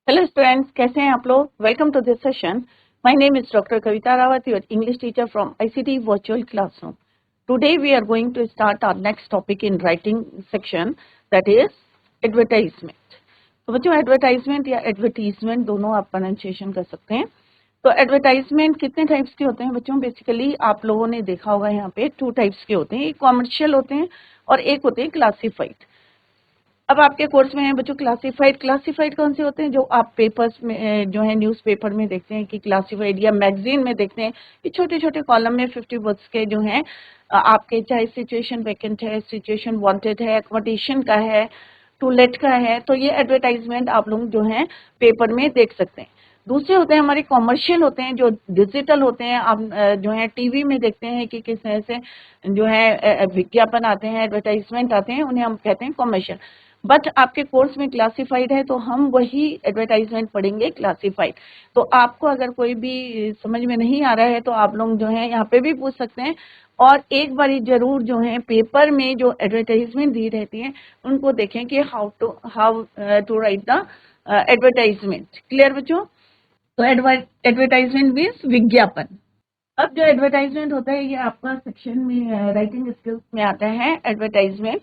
Hello students, कैसे हैं आप लोग। Welcome to this session. My name is doctor Kavita Rawat, your English teacher from ICT virtual classroom. Today we are going to start our next topic in writing section, that is advertisement. तो बच्चों, advertisement या advertisement दोनों आप pronunciation कर सकते हैं। तो advertisement कितने टाइप्स के होते हैं बच्चों? बेसिकली आप लोगों ने देखा होगा यहाँ पे 2 टाइप्स के होते हैं, एक कॉमर्शियल होते हैं और एक होते हैं क्लासिफाइड। अब आपके कोर्स में है बच्चों क्लासिफाइड। क्लासिफाइड कौन से होते हैं? जो आप पेपर्स में जो है न्यूज़पेपर में देखते हैं कि क्लासिफाइड, या मैगजीन में देखते हैं कि छोटे छोटे कॉलम में 50 वर्ड्स के जो हैं आपके, चाहे सिचुएशन वैकेंट है, सिचुएशन वांटेड है, अकोमोडेशन का है, टू लेट का है, तो ये एडवर्टाइजमेंट आप लोग जो है पेपर में देख सकते हैं। दूसरे होते हैं हमारे कॉमर्शियल होते हैं, जो डिजिटल होते हैं। आप जो है टीवी में देखते हैं कि किस तरह से जो है विज्ञापन आते हैं, एडवर्टाइजमेंट आते हैं, उन्हें हम कहते हैं कॉमर्शियल। बट आपके कोर्स में क्लासिफाइड है तो हम वही एडवर्टाइजमेंट पढ़ेंगे क्लासिफाइड। तो आपको अगर कोई भी समझ में नहीं आ रहा है तो आप लोग जो है यहाँ पे भी पूछ सकते हैं। और एक बारी जरूर जो है पेपर में जो एडवर्टाइजमेंट दी रहती है उनको देखें कि how to write the advertisement. Clear बच्चों? तो एडवर्टाइजमेंट मीन्स विज्ञापन। अब जो एडवर्टाइजमेंट होता है ये आपका सेक्शन में राइटिंग स्किल्स में आता है एडवर्टाइजमेंट।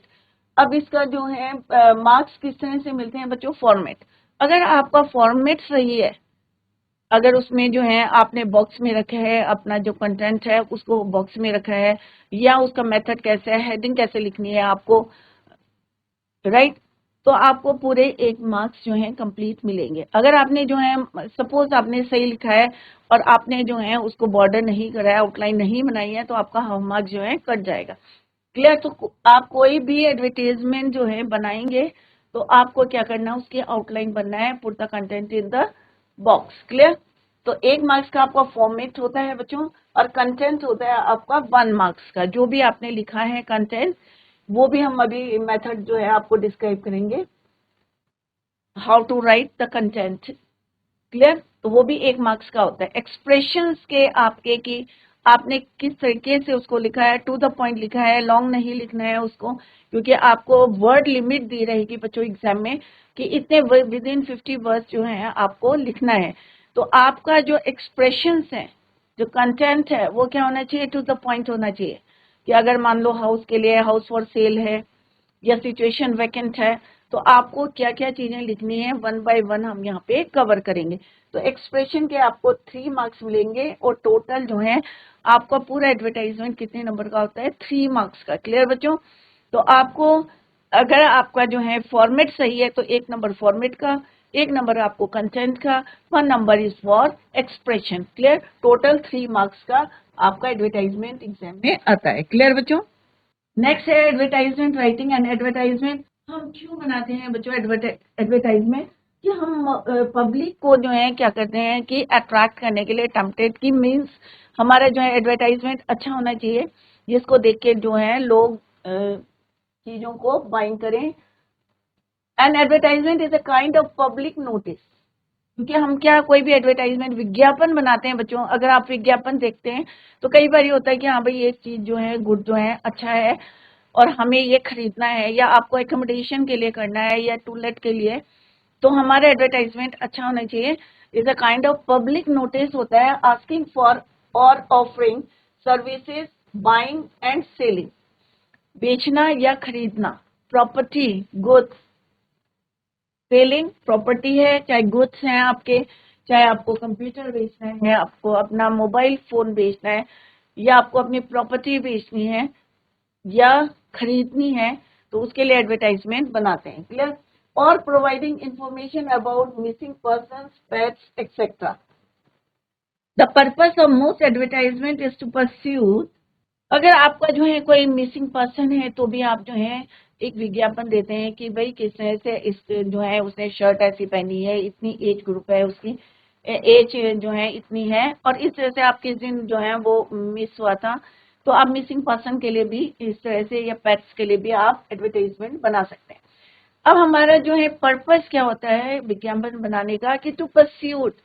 अब इसका जो है मार्क्स किस तरह से मिलते हैं बच्चों? फॉर्मेट। अगर आपका फॉर्मेट सही है, अगर उसमें जो है आपने बॉक्स में रखा है, अपना जो कंटेंट है उसको बॉक्स में रखा है, या उसका मेथड कैसे है, हेडिंग कैसे लिखनी है आपको, राइट, तो आपको पूरे 1 मार्क्स जो है कंप्लीट मिलेंगे। अगर आपने जो है सपोज आपने सही लिखा है और आपने जो है उसको बॉर्डर नहीं कराया, आउटलाइन नहीं बनाई है, तो आपका हाफ मार्क जो है कट जाएगा। क्लियर? तो आप कोई भी एडवर्टाइजमेंट जो है बनाएंगे तो आपको क्या करना है, उसकी आउटलाइन बनना है, put the content in the box. Clear? तो 1 मार्क्स का आपका फॉर्मेट होता है बच्चों, और कंटेंट होता है आपका 1 मार्क्स का। जो भी आपने लिखा है कंटेंट, वो भी हम अभी मेथड जो है आपको डिस्क्राइब करेंगे, how to write the content. Clear? तो वो भी 1 मार्क्स का होता है। एक्सप्रेशंस के आपके कि आपने किस तरीके से उसको लिखा है, टू द पॉइंट लिखा है, लॉन्ग नहीं लिखना है उसको, क्योंकि आपको वर्ड लिमिट दी रहेगी बच्चों एग्जाम में कि इतने विद इन 50 वर्ड्स जो है आपको लिखना है। तो आपका जो एक्सप्रेशंस है, जो कंटेंट है, वो क्या होना चाहिए? टू द पॉइंट होना चाहिए। कि अगर मान लो हाउस के लिए, हाउस फॉर सेल है, या सिचुएशन वैकेंट है, तो आपको क्या क्या चीजें लिखनी है, 1 बाय 1 हम यहाँ पे कवर करेंगे। तो एक्सप्रेशन के आपको 3 मार्क्स मिलेंगे, और टोटल जो है आपका पूरा एडवर्टाइजमेंट कितने नंबर का होता है? 3 मार्क्स का। क्लियर बच्चों? तो आपको अगर आपका जो है फॉर्मेट सही है तो 1 नंबर फॉर्मेट का, 1 नंबर आपको कंटेंट का, 1 number is for expression. Clear? Total 3 marks का आपका एडवर्टाइजमेंट एग्जाम में आता है। क्लियर बच्चों? नेक्स्ट है एडवर्टाइजमेंट राइटिंग एंड एडवर्टाइजमेंट। हम क्यों बनाते हैं बच्चों एडवर्टाइजमेंट? कि हम पब्लिक को जो है क्या करते हैं कि अट्रैक्ट करने के लिए, टेम्पटेड की मीन्स हमारा जो है एडवर्टाइजमेंट अच्छा होना चाहिए, जिसको देख के जो है लोग चीजों को बाइंग करें। And advertisement is a kind of public notice. क्योंकि हम क्या, कोई भी एडवर्टाइजमेंट विज्ञापन बनाते हैं बच्चों। अगर आप विज्ञापन देखते हैं तो कई बार ये होता है कि हाँ भाई ये चीज जो है, गुड जो है, अच्छा है और हमें ये खरीदना है, या आपको एकोमोडेशन के लिए करना है, या टू लेट के लिए, तो हमारा एडवर्टाइजमेंट अच्छा होना चाहिए। Is a kind of public notice होता है, आस्किंग फॉर और offering services, buying and selling, बेचना या खरीदना, प्रॉपर्टी, गुड्स। सेलिंग प्रॉपर्टी है, चाहे गुड्स हैं आपके, चाहे आपको कंप्यूटर बेचना है, आपको अपना मोबाइल फोन बेचना है, या आपको अपनी प्रॉपर्टी बेचनी है या खरीदनी है, तो उसके लिए एडवर्टाइजमेंट बनाते हैं। क्लियर? और providing information about missing persons, pets etcetera. The purpose of most advertisement is to pursue. अगर आपका जो है कोई मिसिंग पर्सन है तो भी आप जो है एक विज्ञापन देते हैं कि भाई किस तरह से इस जो है उसने शर्ट ऐसी पहनी है, इतनी एज ग्रुप है उसकी, एज जो है इतनी है, और इस तरह से आप किस दिन जो है वो मिस हुआ था। तो आप मिसिंग पर्सन के लिए भी इस तरह से, या पेट्स के लिए भी आप एडवर्टाइजमेंट बना सकते हैं। अब हमारा जो है पर्पस क्या होता है विज्ञापन बनाने का, कि to pursuit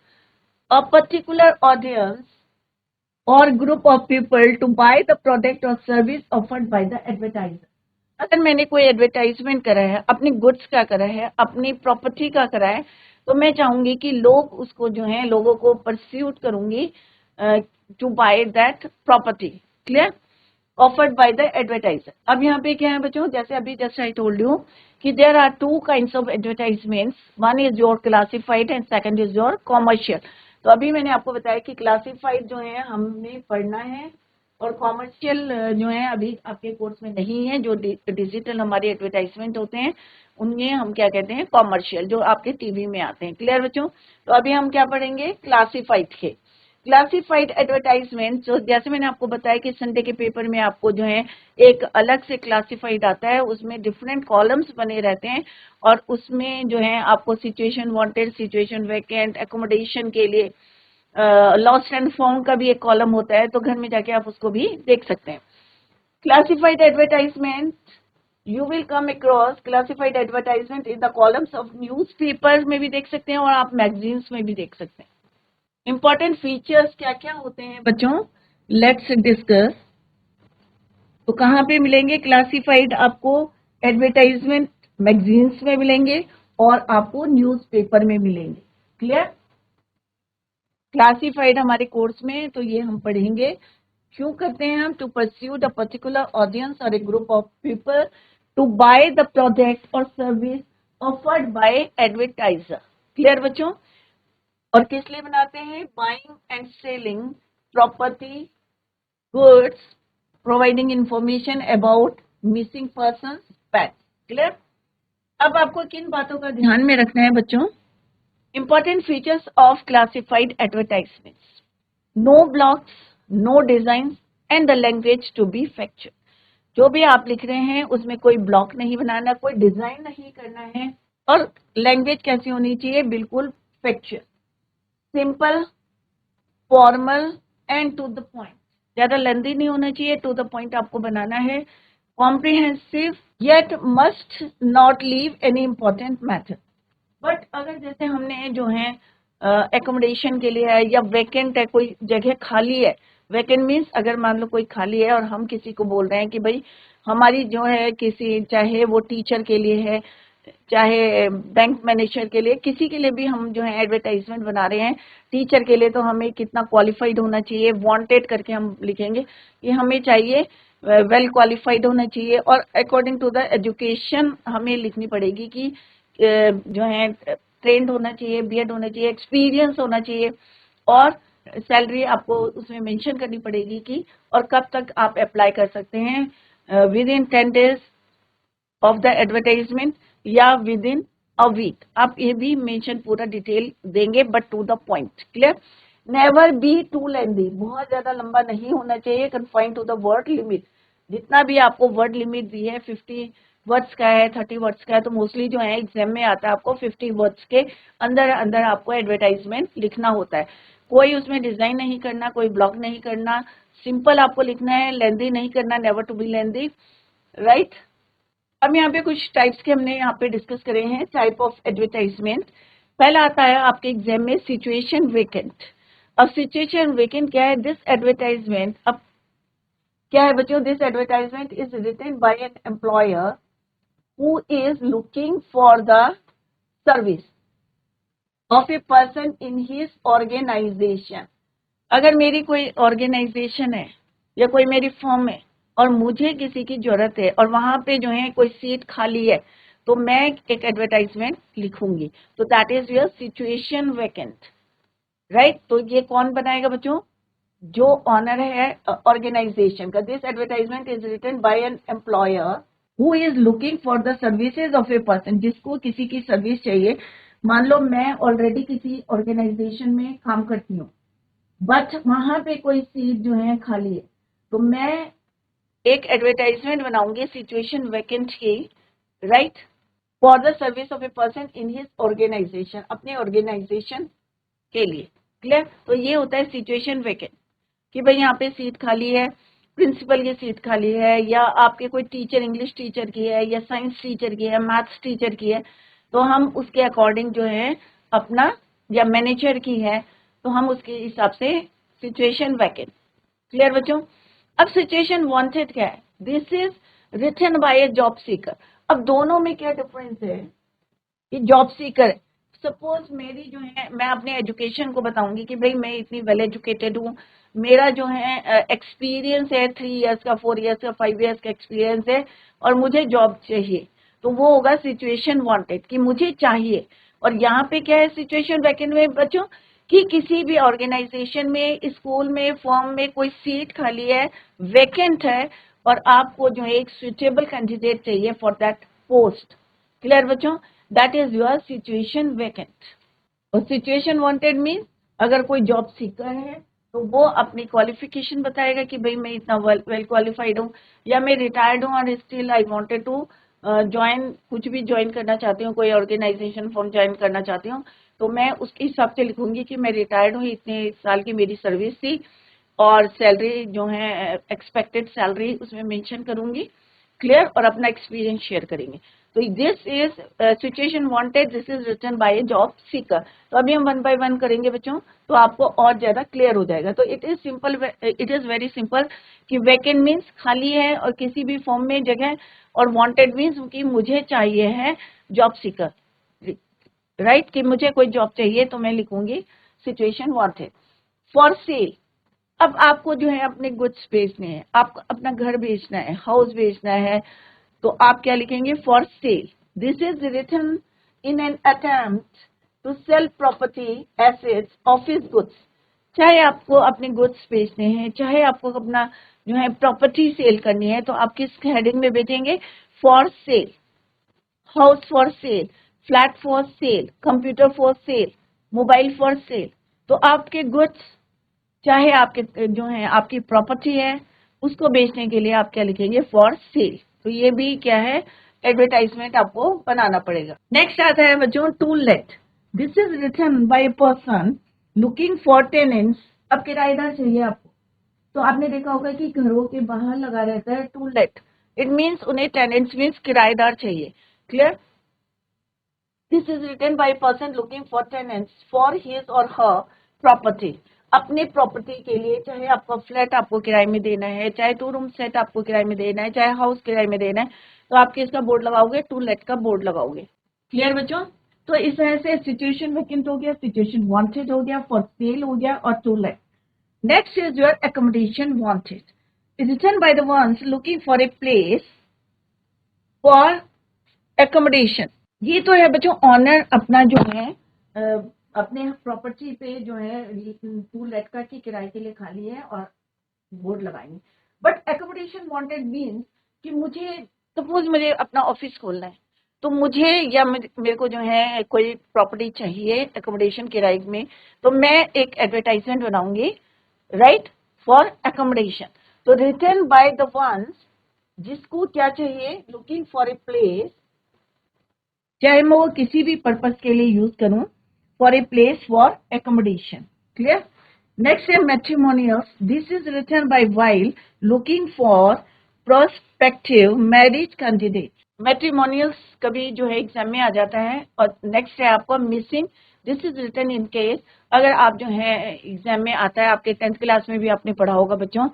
a particular audience or group of people to buy the product or service offered by the advertiser। अगर मैंने कोई एडवर्टाइजमेंट करा है, अपनी गुड्स का करा है, अपनी प्रॉपर्टी का करा है, तो मैं चाहूंगी कि लोग उसको जो है लोगों को परस्यूट करूंगी to buy that property, clear, offered by the advertiser. अब यहाँ पे क्या है बच्चों, जैसे अभी जस्ट आई टोल्ड यू कि there are two kinds of advertisements, one is your classified and second is your commercial. तो अभी मैंने आपको बताया कि क्लासिफाइड जो है हमने पढ़ना है और कॉमर्शियल जो है अभी आपके कोर्स में नहीं है। जो डिजिटल हमारे एडवर्टाइजमेंट होते हैं उन्हें हम क्या कहते हैं, कॉमर्शियल, जो आपके टीवी में आते हैं। क्लियर बच्चों? तो अभी हम क्या पढ़ेंगे, क्लासिफाइड के। क्लासिफाइड एडवर्टाइजमेंट, जो जैसे मैंने आपको बताया कि संडे के पेपर में आपको जो है एक अलग से क्लासिफाइड आता है, उसमें डिफरेंट कॉलम्स बने रहते हैं और उसमें जो है आपको situation wanted, situation vacant, accommodation के लिए लॉस्ट एंड फाउंड का भी एक कॉलम होता है, तो घर में जाके आप उसको भी देख सकते हैं। Classified advertisement, you will come across classified advertisement in the columns of newspaper में भी देख सकते हैं और आप मैगजीन्स में भी देख सकते हैं। इंपॉर्टेंट फीचर्स क्या क्या होते हैं बच्चों, लेट्स डिस्कस। तो कहाँ पे मिलेंगे क्लासिफाइड? आपको एडवर्टाइजमेंट मैगजीन्स में मिलेंगे और आपको न्यूज़पेपर में मिलेंगे। क्लियर? क्लासिफाइड हमारे कोर्स में तो ये हम पढ़ेंगे। क्यों करते हैं हम? To pursue the particular audience और a group of people to buy the product और service offered by advertiser. Clear बच्चों? और किस लिए बनाते हैं? Buying and selling property, goods, providing information about missing person, pets. Clear? अब आपको किन बातों का ध्यान में रखना है बच्चों? Important features of classified advertisements, no blocks, no design and the language to be factual. जो भी आप लिख रहे हैं उसमें कोई ब्लॉक नहीं बनाना, कोई डिजाइन नहीं करना है, और लैंग्वेज कैसी होनी चाहिए? बिल्कुल factual, simple, formal and to the point. ज्यादा लेंथी नहीं होना चाहिए, टू द पॉइंट आपको बनाना है। Comprehensive yet must not leave any important matter. But अगर जैसे हमने जो है एकोमोडेशन के लिए है या वैकेंट है, कोई जगह खाली है, वैकेंट मीन्स अगर मान लो कोई खाली है और हम किसी को बोल रहे हैं कि भाई हमारी जो है किसी, चाहे वो टीचर के लिए है, चाहे बैंक मैनेजर के लिए, किसी के लिए भी हम जो है एडवर्टाइजमेंट बना रहे हैं। टीचर के लिए तो हमें कितना क्वालिफाइड होना चाहिए, वांटेड करके हम लिखेंगे कि हमें चाहिए वेल क्वालिफाइड होना चाहिए, और अकॉर्डिंग टू द एजुकेशन हमें लिखनी पड़ेगी कि जो है ट्रेंड होना चाहिए, बीएड होना चाहिए, एक्सपीरियंस होना चाहिए, और सैलरी आपको उसमें मेंशन करनी पड़ेगी कि और कब तक आप अप्लाई कर सकते हैं, within 10 days of the advertisement या विद इन अ वीक। आप ये भी मेंशन पूरा डिटेल देंगे, but to the point. Clear? Never be too lengthy, बहुत ज्यादा लंबा नहीं होना चाहिए, confine to the word limit. जितना भी आपको वर्ड लिमिट दी है, 50 वर्ड्स का है, 30 वर्ड्स का है, तो मोस्टली जो है एग्जाम में आता है आपको 50 वर्ड्स के अंदर अंदर आपको एडवर्टाइजमेंट लिखना होता है। कोई उसमें डिजाइन नहीं करना, कोई ब्लॉक नहीं करना, सिंपल आपको लिखना है, लेंथी नहीं करना, never to be lengthy, right? अब यहाँ पे कुछ टाइप्स के हमने यहाँ पे डिस्कस करे हैं, टाइप ऑफ एडवर्टाइजमेंट। पहला आता है आपके एग्जाम में सिचुएशन वेकेंट। अब सिचुएशन वेकेंट क्या है? दिस एडवर्टाइजमेंट, अब क्या है बच्चों? This advertisement is written by an employer who is looking for the service of a person in his organisation. अगर मेरी कोई ऑर्गेनाइजेशन है या कोई मेरी फर्म है और मुझे किसी की जरूरत है और वहां पे जो है कोई सीट खाली है, तो मैं एक एडवर्टाइजमेंट लिखूंगी, तो that is your situation vacant, right? तो ये कौन बनाएगा बच्चों? जो ऑनर है ऑर्गेनाइजेशन का। This advertisement is written by an employer who is looking for the services of a person, जिसको किसी की सर्विस चाहिए। मान लो मैं ऑलरेडी किसी ऑर्गेनाइजेशन में काम करती हूँ, बट वहां पे कोई सीट जो है खाली है, तो मैं एक एडवर्टाइजमेंट बनाऊंगी सिचुएशन वैकेंट की, right, for the service of a person in his organisation, अपने ऑर्गेनाइजेशन के लिए। क्लियर? तो ये होता है सिचुएशन वैकेंट कि भाई यहाँ पे सीट खाली है, प्रिंसिपल की सीट खाली है, या आपके कोई टीचर, इंग्लिश टीचर की है, या साइंस टीचर की है, मैथ्स टीचर की है, तो हम उसके अकॉर्डिंग जो है अपना, या मैनेजर की है तो हम उसके हिसाब से सिचुएशन वैकेंट। क्लियर बच्चों? अब सिचुएशन वांटेड क्या है? This is written by a job seeker. अब दोनों में क्या डिफरेंस है? ये जॉब सीकर, सपोज मेरी जो है, मैं अपने एजुकेशन को बताऊंगी कि भाई मैं इतनी वेल एजुकेटेड हूँ, मेरा जो है एक्सपीरियंस है 3 इयर्स का, 4 इयर्स का, 5 इयर्स का एक्सपीरियंस है और मुझे जॉब चाहिए, तो वो होगा सिचुएशन वांटेड कि मुझे चाहिए। और यहाँ पे क्या है सिचुएशन वैकेंट में बच्चों, कि किसी भी ऑर्गेनाइजेशन में, स्कूल में, फर्म में कोई सीट खाली है, वैकेंट है, और आपको जो है एक सुटेबल कैंडिडेट चाहिए फॉर दैट पोस्ट। क्लियर बच्चों? That is your situation vacant. और सिचुएशन वांटेड मीन्स अगर कोई जॉब सीकर है तो वो अपनी क्वालिफिकेशन बताएगा कि भाई मैं इतना वेल क्वालिफाइड हूँ, या मैं रिटायर्ड हूँ और still I wanted to join, कुछ भी ज्वाइन करना चाहती हूँ, कोई ऑर्गेनाइजेशन फॉर्म ज्वाइन करना चाहती हूँ, तो मैं उसके हिसाब से लिखूंगी कि मैं रिटायर्ड हूँ, इतने साल की मेरी सर्विस थी, और सैलरी जो है एक्सपेक्टेड सैलरी उसमें मेंशन करूंगी। क्लियर? और अपना एक्सपीरियंस शेयर करेंगे। तो this is situation wanted, this is written by a job seeker. तो अभी हम 1 बाय 1 करेंगे बच्चों, तो आपको और ज्यादा क्लियर हो जाएगा। तो it is simple, it is very simple कि वैकेंट मीन्स खाली है और किसी भी फॉर्म में जगह, और वांटेड मीन्स कि मुझे चाहिए है जॉब सीकर, राइट? कि मुझे कोई जॉब चाहिए तो मैं लिखूंगी सिचुएशन वांटेड। फॉर सेल, अब आपको जो है अपने गुड्स बेचने हैं, आपको अपना घर बेचना है, हाउस बेचना है, तो आप क्या लिखेंगे? For sale. This is written in an attempt to sell property, assets, office goods. चाहे आपको अपने गुड्स बेचने हैं, चाहे आपको अपना जो है प्रॉपर्टी सेल करनी है, तो आप किस हेडिंग में बेचेंगे? For sale. House for sale, flat for sale, computer for sale, mobile for sale. तो आपके गुड्स, चाहे आपके जो है आपकी प्रॉपर्टी है, उसको बेचने के लिए आप क्या लिखेंगे? For cell. तो ये भी क्या है? एडवर्टाइजमेंट आपको बनाना पड़ेगा। नेक्स्ट आता है बच्चों to let. This is written by a person looking for tenants. अब किराएदार चाहिए आपको, तो आपने देखा होगा कि घरों के बाहर लगा रहता है टू लेट। इट मीन्स उन्हें टेनेंट्स मीन्स किराएदार चाहिए। Clear? This is written by a person looking for tenants for his और हर प्रॉपर्टी। अपने प्रॉपर्टी के लिए, चाहे आपका फ्लैट आपको किराए में देना है, चाहे 2 रूम सेट आपको किराए में देना है, चाहे हाउस किराए में देना है, तो आप किसका बोर्ड लगाओगे? टू लेट का बोर्ड लगाओगे। क्लियर बच्चों? तो इस तरह से सिचुएशन वैकेंट हो गया, सिचुएशन वांटेड हो गया, फॉर सेल हो गया, और to let. Next is your accommodation wanted. Is written by the ones looking for a place for accommodation. ये तो है बच्चों ऑनर अपना जो है अपने प्रॉपर्टी पे जो है टू लेट का की किराए के लिए खाली है और बोर्ड लगाएंगे। बट एकोमोडेशन वांटेड मीन्स कि मुझे, सपोज मुझे अपना ऑफिस खोलना है, तो मुझे या मेरे को जो है कोई प्रॉपर्टी चाहिए एकोमोडेशन किराए में, तो मैं एक एडवर्टाइजमेंट बनाऊंगी, राइट? For accommodation. तो रिटन बाय द वंस जिसको क्या चाहिए? लुकिंग फॉर ए प्लेस, चाहे मैं वो किसी भी पर्पस के लिए यूज करूं, for a place for accommodation. Clear? Next है matrimonials. This is written by while looking for prospective marriage candidate. Matrimonials कभी जो है एग्जाम में आ जाता है। और नेक्स्ट है आपको missing. This is written in case, अगर आप जो है एग्जाम में आता है, आपके 10th क्लास में भी आपने पढ़ा होगा बच्चों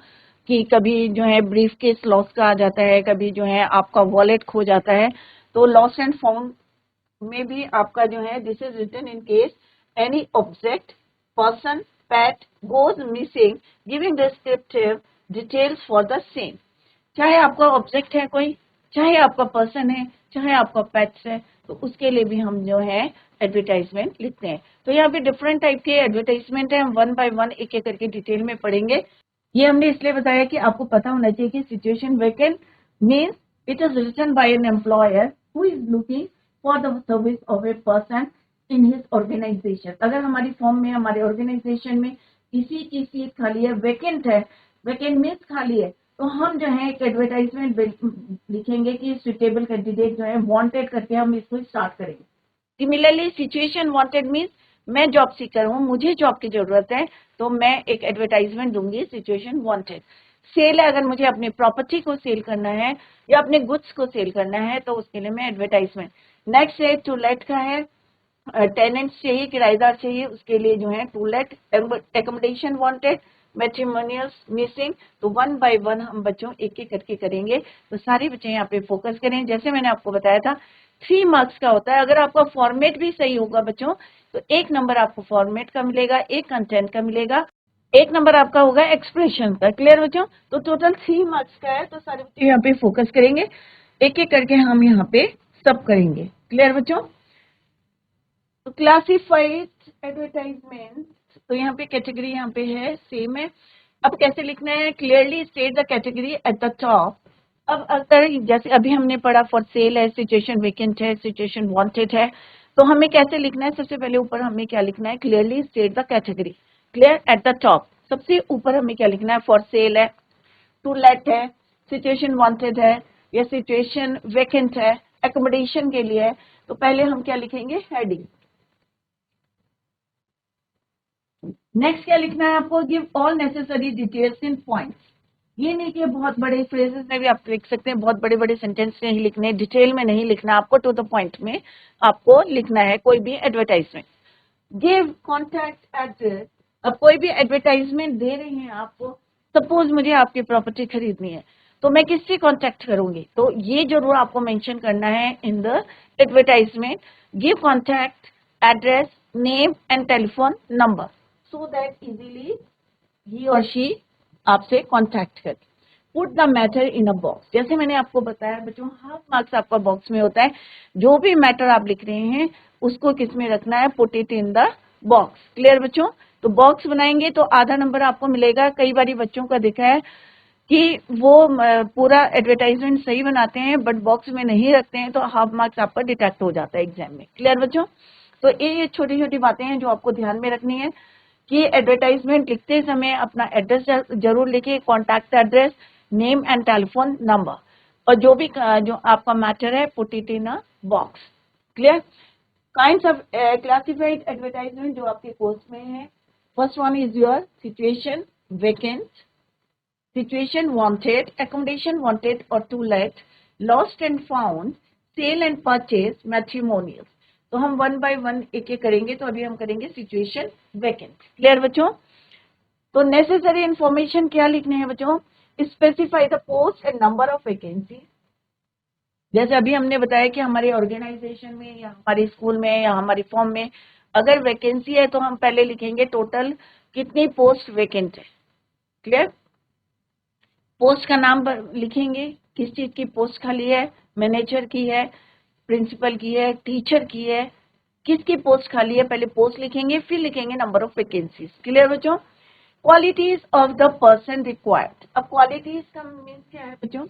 कि कभी जो है ब्रीफ केस लॉस का आ जाता है, कभी जो है आपका वॉलेट खो जाता है, तो लॉस एंड फाउंड में भी आपका जो है this is written in case any object, person, pet goes missing, giving descriptive details for the same. चाहे आपका ऑब्जेक्ट है कोई, चाहे आपका पर्सन है, चाहे आपका पेट्स है, तो उसके लिए भी हम जो है एडवर्टाइजमेंट लिखते हैं। तो यहाँ पे डिफरेंट टाइप के एडवर्टाइजमेंट है, हम 1 बाय 1 एक एक करके डिटेल में पढ़ेंगे। ये हमने इसलिए बताया कि आपको पता होना चाहिए कि situation vacant means it is written by an employer who is looking for the service of a person in his organisation. अगर हमारी फॉर्म में, हमारे ऑर्गेनाइजेशन में किसी की सीट खाली है, वैकेंट है, वैकेंट मीन्स खाली है, तो हम जो है एक एडवर्टाइजमेंट लिखेंगे कि सुटेबल कैंडिडेट जो है वांटेड करके हम इसको स्टार्ट करेंगे। सिमिलरली सिचुएशन वांटेड मीन्स मैं जॉब सीकर हूँ, मुझे जॉब की जरूरत है, तो मैं एक एडवर्टाइजमेंट दूंगी सिचुएशन वांटेड। सेल है, अगर मुझे अपनी प्रॉपर्टी को सेल करना है या अपने गुड्स को सेल करना है, तो उसके लिए मैं एडवर्टाइजमेंट। नेक्स्ट है टू लेट का है, टेनेंट्स चाहिए, किराएदार चाहिए, उसके लिए जो है to let. Accommodation wanted, matrimonials missing. तो वन बाय वन हम बच्चों एक एक करके करेंगे। तो सारे बच्चे यहाँ पे फोकस करें। जैसे मैंने आपको बताया था 3 मार्क्स का होता है। अगर आपका फॉर्मेट भी सही होगा बच्चों तो 1 नंबर आपको फॉर्मेट का मिलेगा, 1 कंटेंट का मिलेगा, 1 नंबर आपका होगा एक्सप्रेशन का। क्लियर बच्चों? तो टोटल 3 मार्क्स का है। तो सारे बच्चे यहाँ पे फोकस करेंगे, एक एक करके हम यहाँ पे सब करेंगे। क्लियर बच्चों? तो क्लासिफाइड एडवर्टाइजमेंट, तो यहाँ पे कैटेगरी यहाँ पे है सेम है। अब कैसे लिखना है? Clearly state the category at the top. अब अगर जैसे अभी हमने पढ़ा फॉर सेल है, सिचुएशन वेकेंट है, सिचुएशन वांटेड है, तो हमें कैसे लिखना है? सबसे पहले ऊपर हमें क्या लिखना है? Clearly state the category. Clear? At the top सबसे ऊपर हमें क्या लिखना है? फॉर सेल है, टू लेट है, सिचुएशन वांटेड है या सिचुएशन वेकेंट है, एकोमोडेशन के लिए है। तो पहले हम क्या लिखेंगे? हेडिंग। नेक्स्ट क्या लिखना है आपको? Give all necessary details in points. ये नहीं कि बहुत बड़े फ्रेजेस में भी आप लिख सकते हैं, बहुत बड़े बड़े सेंटेंस नहीं लिखने, डिटेल में नहीं लिखना, आपको टू द पॉइंट में आपको लिखना है कोई भी एडवर्टाइजमेंट। Give contact address. अब कोई भी एडवर्टाइजमेंट दे रहे हैं आपको, सपोज मुझे आपकी प्रॉपर्टी खरीदनी है तो मैं किससे कॉन्टैक्ट करूंगी? तो ये जरूर आपको मेंशन करना है in the advertisement. Give contact address, name and telephone number so that easily he or she आपसे कांटेक्ट करे। Put the matter in a box. जैसे मैंने आपको बताया बच्चों, हाफ मार्क्स आपका बॉक्स में होता है। जो भी मैटर आप लिख रहे हैं उसको किस में रखना है? Put it in the box. Clear बच्चों? तो बॉक्स बनाएंगे तो आधा नंबर आपको मिलेगा। कई बार बच्चों का देखा है कि वो पूरा एडवर्टाइजमेंट सही बनाते हैं बट बॉक्स में नहीं रखते हैं, तो हाफ मार्क्स आपका डिटेक्ट हो जाता है एग्जाम में। क्लियर बच्चों? तो ये छोटी छोटी बातें हैं जो आपको ध्यान में रखनी है कि एडवर्टाइजमेंट लिखते समय अपना एड्रेस जरूर लिखिए, contact address, name and telephone number, और जो भी जो आपका मैटर है put it in a box. Clear? Kinds of classified advertisement जो आपके कोर्स में है, first one is your situation vacant, situation wanted, accommodation wanted और to let, lost and found, sale and purchase, matrimonial. तो हम one by one एक एक करेंगे। तो अभी हम करेंगे सिचुएशन वेकेंट। क्लियर बच्चों? तो नेसेसरी इंफॉर्मेशन क्या लिखने हैं बच्चों? Specify the post and number of vacancy. जैसे अभी हमने बताया कि हमारे ऑर्गेनाइजेशन में या हमारे स्कूल में या हमारी फॉर्म में अगर वैकेंसी है तो हम पहले लिखेंगे टोटल कितनी पोस्ट वैकेंट है। क्लियर? पोस्ट का नाम लिखेंगे, किस चीज की पोस्ट खाली है, मैनेजर की है, प्रिंसिपल की है, टीचर की है, किसकी पोस्ट खाली है, पहले पोस्ट लिखेंगे फिर लिखेंगे नंबर ऑफ वैकेंसीज। क्लियर बच्चों? Qualities of the person required. अब क्वालिटीज का मीन्स क्या है बच्चों?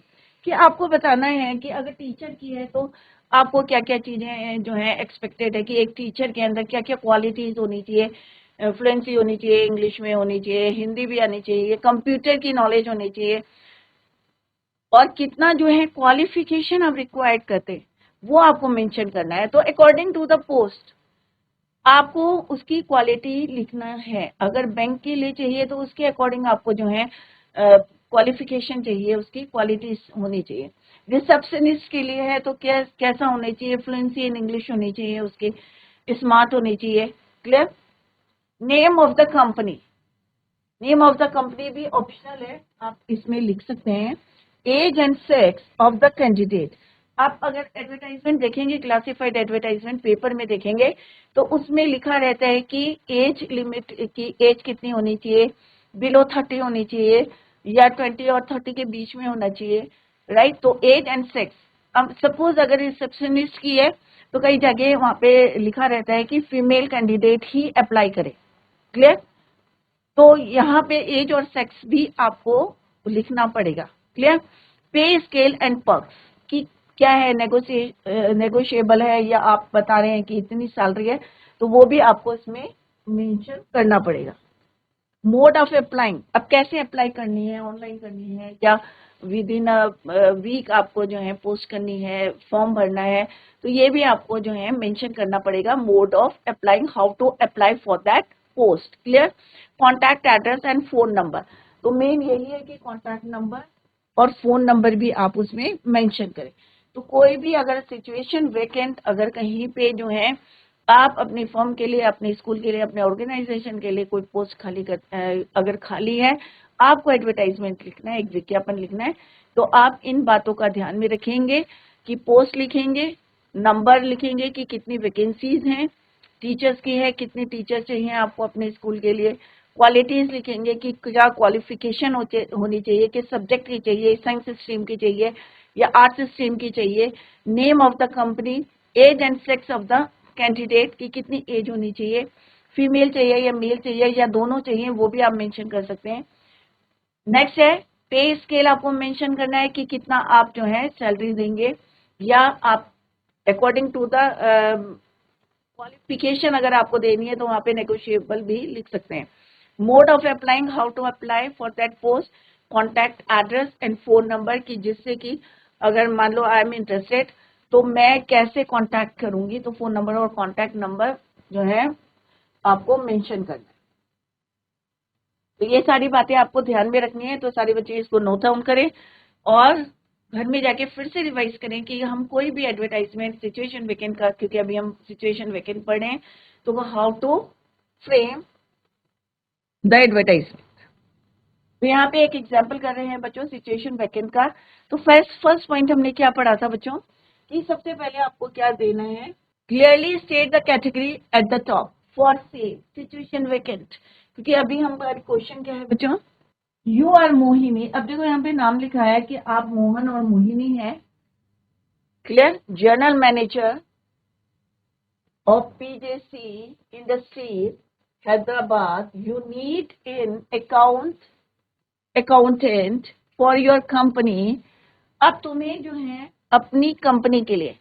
कि आपको बताना है कि अगर टीचर की है तो आपको क्या क्या चीजें जो है एक्सपेक्टेड है कि एक टीचर के अंदर क्या क्या क्वालिटीज होनी चाहिए। फ्लुएंसी होनी चाहिए, इंग्लिश में होनी चाहिए, हिंदी भी आनी चाहिए, कंप्यूटर की नॉलेज होनी चाहिए, और कितना जो है क्वालिफिकेशन आप रिक्वायर्ड करते हैं वो आपको मेंशन करना है। तो अकॉर्डिंग टू द पोस्ट आपको उसकी क्वालिटी लिखना है। अगर बैंक के लिए चाहिए तो उसके अकॉर्डिंग आपको जो है क्वालिफिकेशन चाहिए, उसकी क्वालिटी होनी चाहिए। रिसेप्शनिस्ट के लिए है तो कैसा होना चाहिए? फ्लुएंसी इन इंग्लिश होनी चाहिए, उसकी स्मार्ट होनी चाहिए। Clear? Name of the company, name of the company भी ऑप्शनल है, आप इसमें लिख सकते हैं। Age and sex of the candidate. आप अगर एडवर्टाइजमेंट देखेंगे, क्लासिफाइड एडवर्टाइजमेंट पेपर में देखेंगे तो उसमें लिखा रहता है कि एज लिमिट की एज कितनी होनी चाहिए, बिलो 30 होनी चाहिए या 20 और 30 के बीच में होना चाहिए। राइट? तो एज एंड सेक्स। अब सपोज अगर रिसेप्शनिस्ट की है तो कई जगह वहां पे लिखा रहता है कि फीमेल कैंडिडेट ही अप्लाई करे। क्लियर? तो यहाँ पे एज और सेक्स भी आपको लिखना पड़ेगा। क्लियर? पे स्केल एंड पर्क्स की क्या है, नेगोशिएबल है या आप बता रहे हैं कि इतनी सैलरी है, तो वो भी आपको इसमें मेंशन करना पड़ेगा। मोड ऑफ अप्लाइंग, अब कैसे अप्लाई करनी है, ऑनलाइन करनी है या विद इन वीक आपको जो है पोस्ट करनी है, फॉर्म भरना है, तो ये भी आपको जो है मेंशन करना पड़ेगा। Mode of applying, how to apply for that post. Clear? Contact address and phone number, तो मेन यही है कि कॉन्टैक्ट नंबर और फोन नंबर भी आप उसमें मेंशन करें। तो कोई भी अगर सिचुएशन वेकेंट अगर कहीं पे जो है आप अपनी फर्म के लिए, अपने स्कूल के लिए, अपने ऑर्गेनाइजेशन के लिए कोई पोस्ट खाली अगर खाली है, आपको एडवर्टाइजमेंट लिखना है, एक विज्ञापन लिखना है, तो आप इन बातों का ध्यान में रखेंगे कि पोस्ट लिखेंगे, नंबर लिखेंगे कि कितनी वैकेंसीज हैं, टीचर्स की है, कितने टीचर चाहिए आपको अपने स्कूल के लिए, क्वालिटीज लिखेंगे कि क्या क्वालिफिकेशन होनी चाहिए, किस सब्जेक्ट की चाहिए, साइंस स्ट्रीम की चाहिए या आर्ट्स स्ट्रीम की चाहिए, name of the company, age and sex of the candidate की कितनी एज होनी चाहिए, फीमेल चाहिए या मेल चाहिए या दोनों चाहिए, वो भी आप मेंशन कर सकते हैं। नेक्स्ट है पे स्केल, आपको मेंशन करना है कि कितना आप जो है सैलरी देंगे, या आप अकॉर्डिंग टू द क्वालिफिकेशन अगर आपको देनी है तो वहां पे नेगोशिएबल भी लिख सकते हैं। Mode of applying, how to apply for that post, contact address and phone number की, जिससे कि अगर मान लो आई एम इंटरेस्टेड तो मैं कैसे कॉन्टैक्ट करूंगी, तो फोन नंबर और कॉन्टैक्ट नंबर जो है आपको मेंशन करना है। तो ये सारी बातें आपको ध्यान में रखनी है, तो सारे बच्चे इसको नोट डाउन करें और घर में जाके फिर से रिवाइज करें कि हम कोई भी एडवर्टाइजमेंट सिचुएशन वैकेंट का, क्योंकि अभी हम सिचुएशन वैकेंट पढ़ रहे हैं, तो वो how to frame the advertisement. तो यहाँ पे एक एग्जाम्पल कर रहे हैं बच्चों सिचुएशन वैकेंट का। तो फर्स्ट पॉइंट हमने क्या पढ़ा था बच्चों कि सबसे पहले आपको क्या देना है, clearly state the category at the top for same situation vacant, क्योंकि अभी हम क्वेश्चन क्या है बच्चों, यू आर मोहिनी। अब देखो यहाँ पे नाम लिखा है कि आप मोहन और मोहिनी हैं, clear, general manager of PJC Industries Hyderabad, you need an accountant for your company. अब तुम्हें जो है अपनी कंपनी के लिए,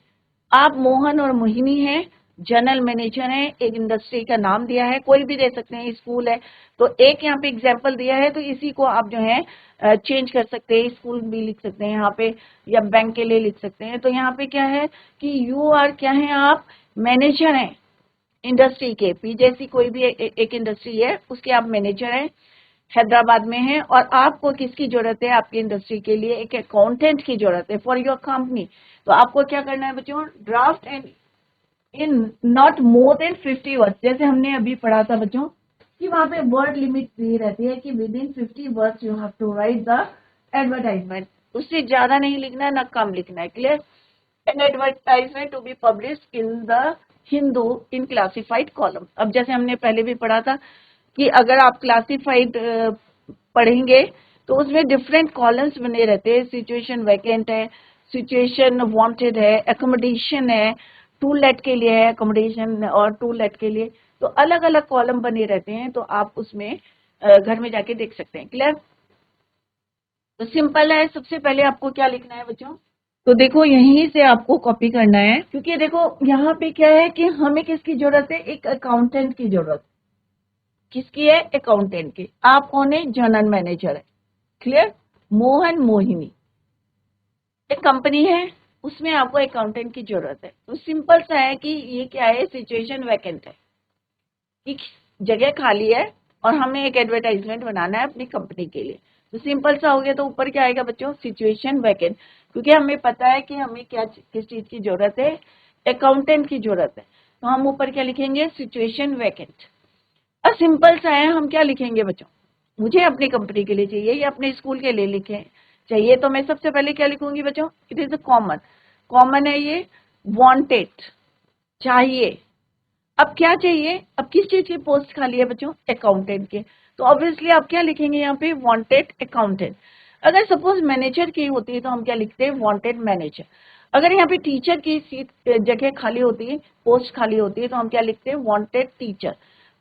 आप मोहन और मोहिनी हैं, जनरल मैनेजर हैं, एक इंडस्ट्री का नाम दिया है, कोई भी दे सकते हैं, स्कूल है तो एक यहाँ पे एग्जाम्पल दिया है, तो इसी को आप जो है चेंज कर सकते हैं, स्कूल भी लिख सकते हैं यहाँ पे या बैंक के लिए लिख सकते हैं। तो यहाँ पे क्या है कि यू आर क्या है, आप मैनेजर हैं इंडस्ट्री के, पीजेसी कोई भी एक इंडस्ट्री है उसके आप मैनेजर हैं, हैदराबाद में है, और आपको किसकी जरूरत है, आपकी इंडस्ट्री के लिए एक अकाउंटेंट की जरूरत है फॉर योर कंपनी। तो आपको क्या करना है बच्चों, draft and in not more than 50 words, जैसे हमने अभी पढ़ा था बच्चों कि वहां पे वर्ड लिमिट दी रहती है कि within 50 words you have to write the advertisement, उससे ज्यादा नहीं लिखना है ना कम लिखना है, clear. An advertisement to be publish in the Hindu in classified column. अब जैसे हमने पहले भी पढ़ा था कि अगर आप क्लासिफाइड पढ़ेंगे तो उसमें डिफरेंट कॉलम्स बने रहते हैं, सिचुएशन वैकेंट है, सिचुएशन वांटेड है, एकोमोडेशन है, टू लेट के लिए है एकोमोडेशन और टू लेट के लिए, तो अलग अलग कॉलम बने रहते हैं, तो आप उसमें घर में जाके देख सकते हैं, क्लियर। तो सिंपल है, सबसे पहले आपको क्या लिखना है बच्चों, तो देखो यहीं से आपको कॉपी करना है, क्योंकि देखो यहाँ पे क्या है कि हमें किसकी जरूरत है, एक अकाउंटेंट की जरूरत, किसकी है, अकाउंटेंट की। आप कौन है, जनरल मैनेजर है, क्लियर, मोहन मोहिनी एक कंपनी है, उसमें आपको अकाउंटेंट की जरूरत है। तो सिंपल सा है कि ये क्या है, सिचुएशन वैकेंट है, एक जगह खाली है और हमें एक एडवर्टाइजमेंट बनाना है अपनी कंपनी के लिए। तो सिंपल सा हो गया, तो ऊपर क्या आएगा बच्चों, सिचुएशन वैकेंट, क्योंकि हमें पता है कि हमें क्या किस चीज की जरूरत है, अकाउंटेंट की जरूरत है, तो हम ऊपर क्या लिखेंगे, सिचुएशन वैकेंट। अब सिंपल सा है, हम क्या लिखेंगे बच्चों, मुझे अपनी कंपनी के लिए चाहिए या अपने स्कूल के लिए लिखे चाहिए, तो मैं सबसे पहले क्या लिखूंगी बच्चों, it is a common, common है ये, वांटेड चाहिए। अब क्या चाहिए, अब किस चीज की पोस्ट खाली है बच्चों, अकाउंटेंट के, तो ऑब्वियसली आप क्या लिखेंगे यहाँ पे, वांटेड अकाउंटेंट। अगर सपोज मैनेजर की होती है तो हम क्या लिखते हैं, वांटेड मैनेजर। अगर यहाँ पे टीचर की सीट जगह खाली होती है, पोस्ट खाली होती है, तो हम क्या लिखते हैं, wanted teacher,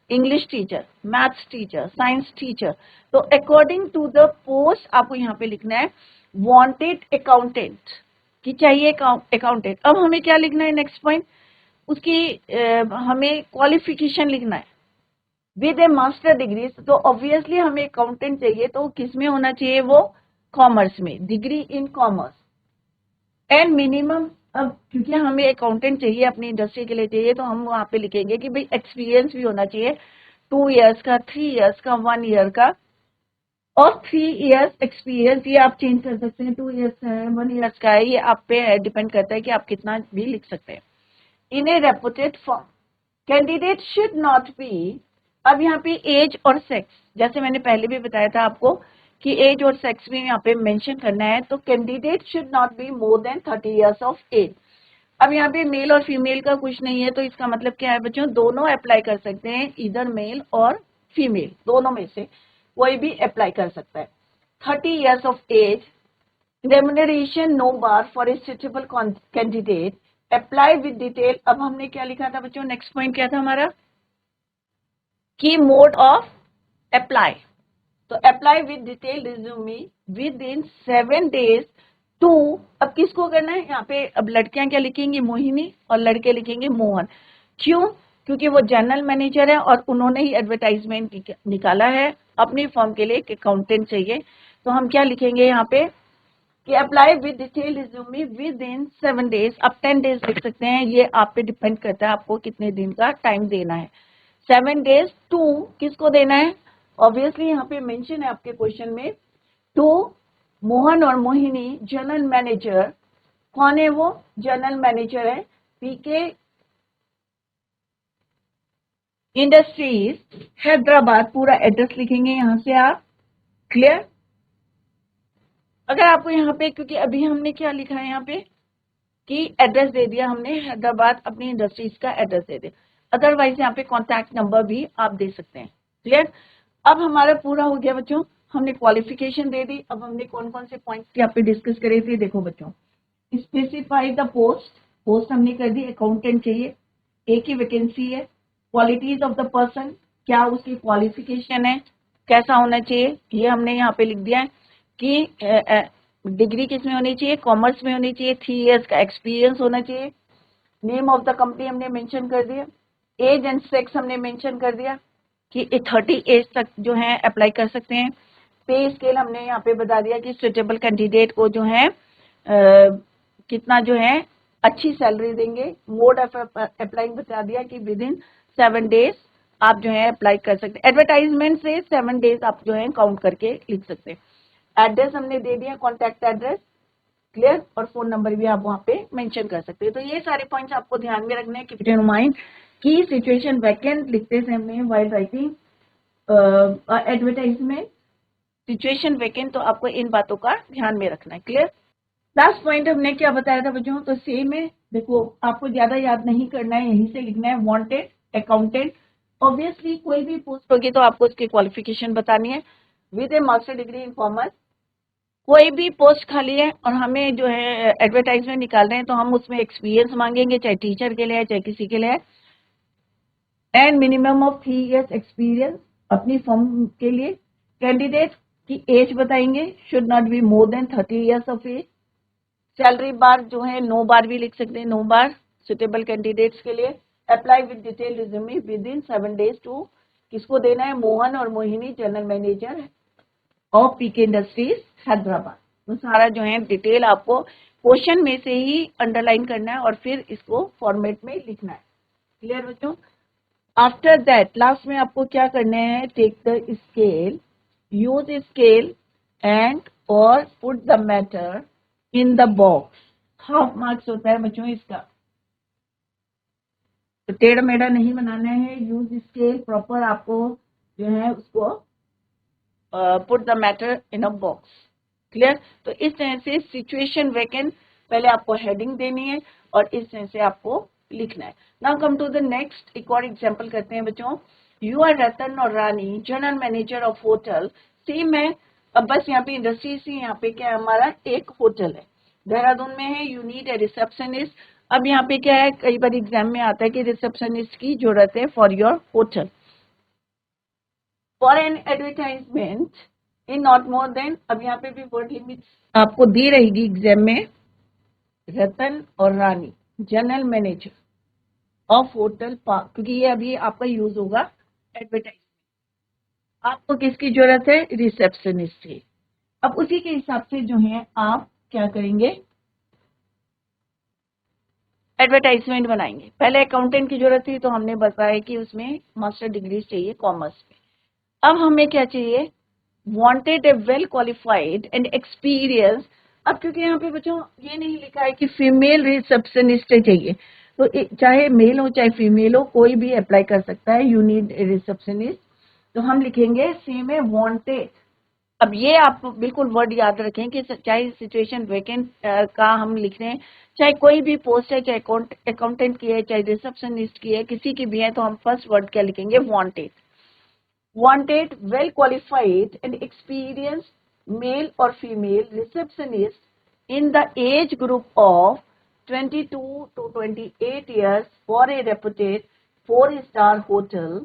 English teacher, maths teacher, science teacher. तो अकॉर्डिंग टू द पोस्ट आपको यहाँ पे लिखना है वांटेड अकाउंटेंट की चाहिए अकाउंटेंट। अब हमें क्या लिखना है, नेक्स्ट पॉइंट, उसकी हमें क्वालिफिकेशन लिखना है विद ए मास्टर डिग्री। तो ऑब्वियसली हमें अकाउंटेंट चाहिए तो किस में होना चाहिए, वो कॉमर्स में, degree in commerce and minimum. अब क्योंकि हमें अकाउंटेंट चाहिए अपनी इंडस्ट्री के लिए चाहिए, तो हम वहां पे लिखेंगे कि भाई एक्सपीरियंस भी होना चाहिए 2 इयर्स का, 3 इयर्स का, 1 ईयर का, और 3 इयर्स एक्सपीरियंस ये आप चेंज कर सकते हैं, 2 इयर्स का है, 1 इयर्स का है, ये आप पे डिपेंड करता है कि आप कितना भी लिख सकते हैं। In a reputed firm, candidate should not be, अब यहाँ पे एज और सेक्स, जैसे मैंने पहले भी बताया था आपको कि एज और सेक्स भी यहाँ पे मेंशन करना है, तो candidate should not be more than 30 years of age. अब यहाँ पे मेल और फीमेल का कुछ नहीं है, तो इसका मतलब क्या है बच्चों, दोनों अप्लाई कर सकते हैं, इधर मेल और फीमेल दोनों में से कोई भी अप्लाई कर सकता है। 30 years of age, remuneration no bar for a suitable candidate, apply with detail. अब हमने क्या लिखा था बच्चों, नेक्स्ट पॉइंट क्या था हमारा, की मोड ऑफ अप्लाई, तो apply with detail resume within 7 days to, अब किसको करना है यहाँ पे, अब लड़कियां क्या लिखेंगी, मोहिनी, और लड़के लिखेंगे मोहन। क्यों, क्योंकि वो जनरल मैनेजर है और उन्होंने ही एडवर्टाइजमेंट निकाला है अपनी फर्म के लिए, एक अकाउंटेंट चाहिए, तो हम क्या लिखेंगे यहाँ पे कि apply with detail resume within 7 days, अब 10 days लिख सकते हैं, ये आप पे डिपेंड करता है आपको कितने दिन का टाइम देना है। 7 days टू किसको देना है, ऑब्वियसली यहाँ पे मेंशन है आपके क्वेश्चन में, टू मोहन और मोहिनी जनरल मैनेजर, कौन है वो, जनरल मैनेजर है पीके इंडस्ट्रीज हैदराबाद, पूरा एड्रेस लिखेंगे यहाँ से आप, क्लियर। अगर आपको यहाँ पे, क्योंकि अभी हमने क्या लिखा है यहाँ पे कि एड्रेस दे दिया हमने हैदराबाद, अपनी इंडस्ट्रीज का एड्रेस दे दिया, अदरवाइज यहाँ पे कॉन्टैक्ट नंबर भी आप दे सकते हैं, क्लियर। अब हमारा पूरा हो गया बच्चों, हमने क्वालिफिकेशन दे दी। अब हमने कौन कौन से पॉइंट्स यहाँ पे डिस्कस करे थे, देखो बच्चों, स्पेसिफाई द पोस्ट, पोस्ट हमने कर दी, अकाउंटेंट चाहिए, एक ही वैकेंसी है। क्वालिटीज ऑफ द पर्सन, क्या उसकी क्वालिफिकेशन है, कैसा होना चाहिए, ये हमने यहाँ पे लिख दिया है कि डिग्री किस में होनी चाहिए, कॉमर्स में होनी चाहिए, 3 years का एक्सपीरियंस होना चाहिए। नेम ऑफ द कंपनी हमने मेंशन कर दिया, एज एंड सेक्स हमने मेंशन कर दिया कि 30 एज तक जो है अप्लाई कर सकते हैं। पे स्केल हमने यहाँ पे बता दिया कि सुटेबल कैंडिडेट को जो है कितना जो है अच्छी सैलरी देंगे। मोड ऑफ अप्लाइंग बता दिया कि विद इन 7 days आप जो है अप्लाई कर सकते हैं, एडवर्टाइजमेंट से 7 days आप जो है काउंट करके लिख सकते हैं। एड्रेस हमने दे दिया, कॉन्टैक्ट एड्रेस, क्लियर, और फोन नंबर भी आप वहाँ पे मेंशन कर सकते हैं। तो ये सारे पॉइंट्स आपको ध्यान में रखने हैं, कीप इट इन माइंड कि सिचुएशन वैकेंट लिखते समय while writing advertisement, situation vacant, तो आपको इन बातों का ध्यान में रखना है, क्लियर। लास्ट पॉइंट हमने क्या बताया था बच्चों, तो सेम है, देखो आपको ज्यादा याद नहीं करना है, यहीं से लिखना है, वांटेड अकाउंटेंट। ऑब्वियसली कोई भी पोस्ट होगी तो आपको उसकी क्वालिफिकेशन बतानी है, with A master degree in commerce. कोई भी पोस्ट खाली है और हमें जो है एडवर्टाइजमेंट निकाल रहे हैं तो हम उसमें एक्सपीरियंस मांगेंगे, चाहे टीचर के लिए है चाहे किसी के लिए है, and minimum of 3 years experience अपनी फर्म के लिए। कैंडिडेट की एज बताएंगे, should not be more than 30 years of age. Salary bar जो है 9 बार भी लिख सकते हैं, 9 बार सुटेबल कैंडिडेट्स के लिए। Apply with detail resume within 7 days to, किसको देना है, मोहन और Mohini general manager of PK industries Hyderabad. तो सारा जो है डिटेल आपको क्वेश्चन में से ही अंडरलाइन करना है और फिर इसको फॉर्मेट में लिखना है, क्लियर बच्चों। आफ्टर दैट लास्ट में आपको क्या करना है, take the scale, use scale and और put the matter in the box. Half marks होता है बच्चों इसका, तो टेढ़ा मेढ़ा नहीं बनाना है, यूज स्केल प्रॉपर आपको जो है उसको put the matter in a box, clear. तो इस तरह से सिचुएशन वैकेंट पहले आपको हेडिंग देनी है और इस तरह से आपको लिखना है। Now come to the next, एक और एग्जांपल करते हैं बच्चों। यू आर रतन और Rani general manager of hotel, same है, अब बस यहाँ पे इंडस्ट्री से यहाँ पे क्या है, हमारा एक होटल है देहरादून में है। यू नीड ए रिसेप्शनिस्ट, अब यहाँ पे क्या है, कई बार एग्जाम में आता है कि रिसेप्शनिस्ट की जरूरत है for your hotel. For an advertisement in not more than, अब यहाँ पे भी वर्ड लिमिट आपको दी रहेगी एग्जाम में, रतन और Rani general manager of hotel park, क्योंकि ये अभी आपका यूज होगा एडवर्टाइजमेंट। आपको किसकी जरूरत है, रिसेप्शनिस्ट की। अब उसी के हिसाब से जो है आप क्या करेंगे, एडवर्टाइजमेंट बनाएंगे। पहले अकाउंटेंट की जरूरत थी तो हमने बताया कि उसमें मास्टर डिग्री चाहिए कॉमर्स में। अब हमें क्या चाहिए, wanted A well qualified and experience. अब क्योंकि यहाँ पे बच्चों ये नहीं लिखा है कि फीमेल रिसेप्शनिस्ट चाहिए, तो चाहे मेल हो चाहे फीमेल हो, कोई भी अप्लाई कर सकता है। You need a receptionist. तो हम लिखेंगे सी में वांटेड। अब ये आप बिल्कुल वर्ड याद रखें कि चाहे सिचुएशन वेकेंट का हम लिख रहे हैं, चाहे कोई भी पोस्ट है, चाहे अकाउंटेंट की है, चाहे रिसेप्शनिस्ट की है, किसी की भी है, तो हम फर्स्ट वर्ड क्या लिखेंगे? Wanted. Wanted, well qualified and experienced male or female receptionist in the age group of 22 to 28 years for a reputed 4-star hotel.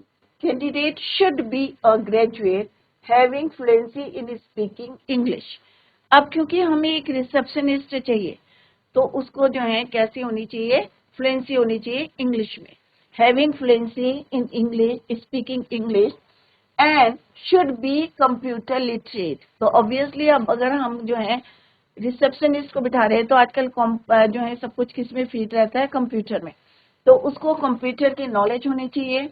Candidate should be a graduate having fluency in speaking English. अब क्योंकि हमें एक receptionist चाहिए, तो उसको जो है कैसी होनी चाहिए? फ्लुएंसी होनी चाहिए इंग्लिश में। Having fluency in English, speaking English, and should be computer literate. तो ऑब्वियसली अब अगर हम जो है रिसेप्शनिस्ट को बिठा रहे हैं, तो आजकल जो है सब कुछ किस में फीड रहता है? कंप्यूटर में। तो उसको कंप्यूटर की नॉलेज होनी चाहिए।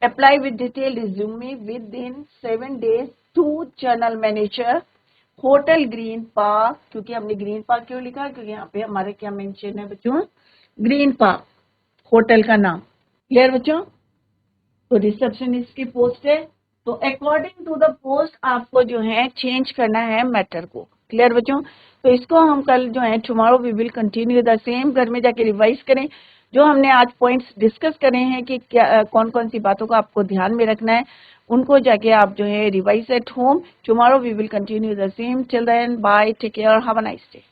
Apply with detail resume within 7 days to general manager, hotel green park. क्योंकि हमने ग्रीन पार्क क्यों लिखा? क्योंकि यहाँ पे हमारे क्या मेंशन है बच्चों? ग्रीन पार्क होटल का नाम। क्लियर बच्चों? तो रिसेप्शनिस्ट की पोस्ट है, तो अकॉर्डिंग टू द पोस्ट आपको जो है चेंज करना है मैटर को। क्लियर बच्चों? तो इसको हम कल जो है tomorrow we will continue the same. घर में जाके रिवाइज करें जो हमने आज पॉइंट्स डिस्कस करे हैं कि क्या कौन कौन सी बातों को आपको ध्यान में रखना है, उनको जाके आप जो है revise at home. Tomorrow we will continue the same. Till then bye, take care, have a nice day.